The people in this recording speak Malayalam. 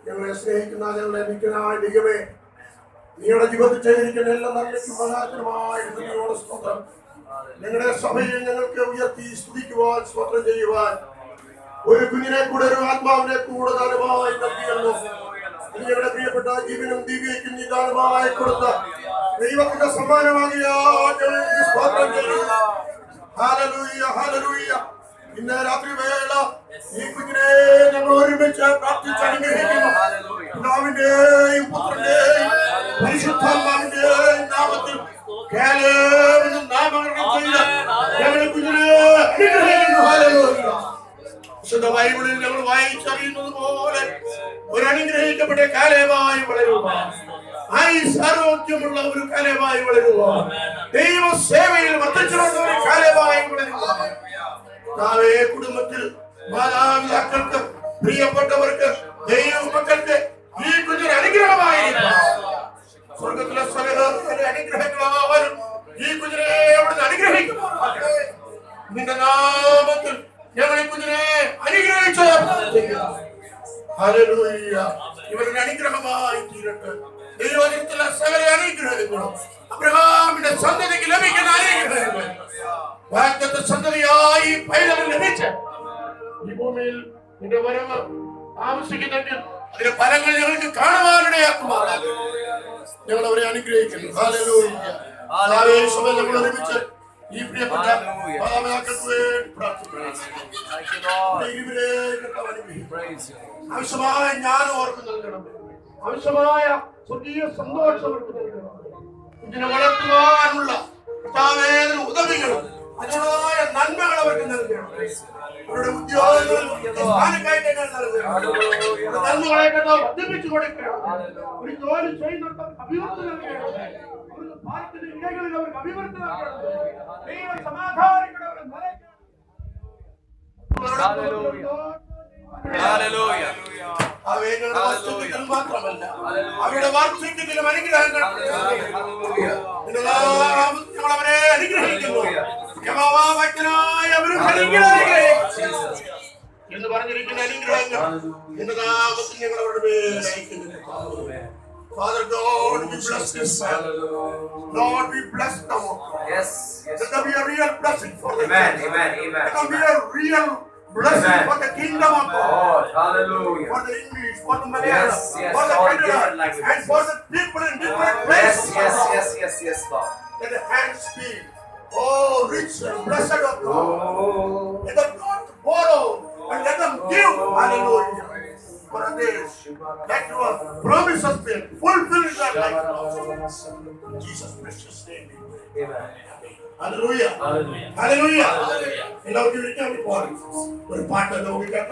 ഞങ്ങളെ സ്നേഹിക്കുന്ന ഞങ്ങളെ നിൽക്കുന്നതായ ദൈവമേ, നീയുടെ ജീവിതത്തിൽ ചെയ്തിരിക്കുന്ന എല്ലാ നന്മയ്ക്കും ഉപകാരത്തിനുമായ നിന്നോട് സ്തോത്രം. ഞങ്ങളുടെ സഭയിൽ ഞങ്ങൾക്ക് ഉയർത്തി സ്തുതിക്കുവാൻ, സ്തോത്രം ചെയ്യുവാൻ ഒരു കുഞ്ഞിനെ കൂടെ, ഒരു ആത്മാവിനെ കൂടെ ദാനമായി നൽകിയല്ലോ. ഞങ്ങളുടെ പ്രിയപ്പെട്ട ജീവനും ദിവ്യയ്ക്കും നീ ദാനമായി കൊടുത്ത ദൈവത്തിന്റെ സമ്മാനമാകിയ സ്തോത്രം ചെയ്യുന്നു. Hallelujah, hallelujah. ഇന്ന് രാത്രി വേള ഈ കുഞ്ഞിനെ ഞങ്ങൾ ഒരുമിച്ച് പ്രാർത്ഥിച്ച് അനുഗ്രഹിക്കുന്നു. പിതാവിന്റെയും പുത്രന്റെയും പരിശുദ്ധാത്മാവിന്റെയും നാമത്തിൽ നാമകരണം ചെയ്ത് ഞങ്ങളുടെ കുഞ്ഞിനെ അനുഗ്രഹിക്കുന്നു. ഹല്ലേലൂയ. വിശുദ്ധ ബൈബിളിൽ ഞങ്ങൾ വായിച്ചറിയുന്നത് പോലെ ഒരു അനുഗ്രഹിക്കപ്പെട്ട കാലേവായി വളരുക, ആരോഗ്യമുള്ള ഒരു കാലേവായി വളരുക, ദൈവ സേവയിൽ വർദ്ധിച്ചു ഒരു കാലേവായി വളരുക. കുടുംബത്തിൽ മാതാപിതാക്കൾക്ക്, പ്രിയപ്പെട്ടവർക്ക്, ദൈവ മക്കൾക്ക് ഈ കുഞ്ഞിന് അനുഗ്രഹമായിരിക്കും. സ്വർഗത്തിലെ സകല അനുഗ്രഹങ്ങളാലും ഈ കുഞ്ഞിനെ അവിടുന്ന് അനുഗ്രഹിക്കും. നിന്റെ നാമത്തിൽ ഞങ്ങൾ ഈ കുഞ്ഞിനെ അനുഗ്രഹിച്ചു. ഹല്ലേലൂയ. ഇവരുടെ അനുഗ്രഹമായി തീരട്ടെ. ദൈവത്തിലെ സകല അനുഗ്രഹങ്ങളും അബ്രഹാമിന്റെ സന്തതിക്ക് ലഭിക്കുന്ന അനുഗ്രഹങ്ങൾ വാഗ്ദത്ത സന്തതിയായി പൈതലിന് ലഭിച്ച് ഈ ഭൂമിയിൽ നിന്റെ വരവ് ആവശ്യിക്കുന്നെങ്കിൽ അതിന്റെ ഫലങ്ങൾ ഞങ്ങൾക്ക് കാണുവാനിടയാക്കുമാറാകും. ഞങ്ങൾ അവരെ അനുഗ്രഹിക്കുന്നു. ഹല്ലേലൂയ. ഞങ്ങൾ ഒരുമിച്ച് ഈ പ്രിയപ്പെട്ട മാതാപിതാക്കൾക്ക് വേണ്ടി പ്രാർത്ഥിക്കുന്നു. ആവശ്യമായ ജ്ഞാനം ഓർക്ക് നൽകണം. ആവശ്യമായ സ്വർഗീയ സന്തോഷം അവർക്ക് നൽകണം. ഇതിനെ വളർത്തുവാനുള്ള ഉദവികളും അതിനായ നന്മകൾ അവർക്ക് നൽകണം. അവരുടെ ഉദ്യോഗങ്ങൾ നന്മകളെ വർദ്ധിപ്പിച്ചു കൊടുക്കണം. ഒരു ജോലി ചെയ്യുന്നിടത്ത് അഭിവൃദ്ധി നൽകണം. അവരുടെ ഭാരത്തിന്റെ ഇടകളിൽ അവർക്ക് അഭിവൃദ്ധി നൽകണം. ദൈവ സമാധാനങ്ങളെ അവരെ നിറയ്ക്കണം. മാത്രമല്ല അവരുടെ വാർദ്ധക്യത്തിലും അനുഗ്രഹങ്ങൾ ഞങ്ങൾ അവരെ അനുഗ്രഹിക്കുന്നു എന്ന് പറഞ്ഞിരിക്കുന്ന അനുഗ്രഹങ്ങൾ എന്റെ നാമത്തിൽ ഞങ്ങൾ അവരുടെ പേര് അയക്കുന്നു. Father God, we bless this man. Lord, we bless them. Yes. Let there be a real blessing for them. Amen, amen, amen. Let there be a real blessing for the kingdom of God. Hallelujah. For the English, for the Malayalam, yes, for the all Kannada, different languages. and for the people in different places. Yes, God. Let the hands be, oh, rich and blessed of God. Let them not borrow, and let them give. Hallelujah. For this, that your promise has been fulfilled in their life. In Jesus' precious name we pray. Amen. Hallelujah. Hallelujah. Hallelujah. Hallelujah. എല്ലാവർക്കും ഒരു പാട്ട് നമുക്ക്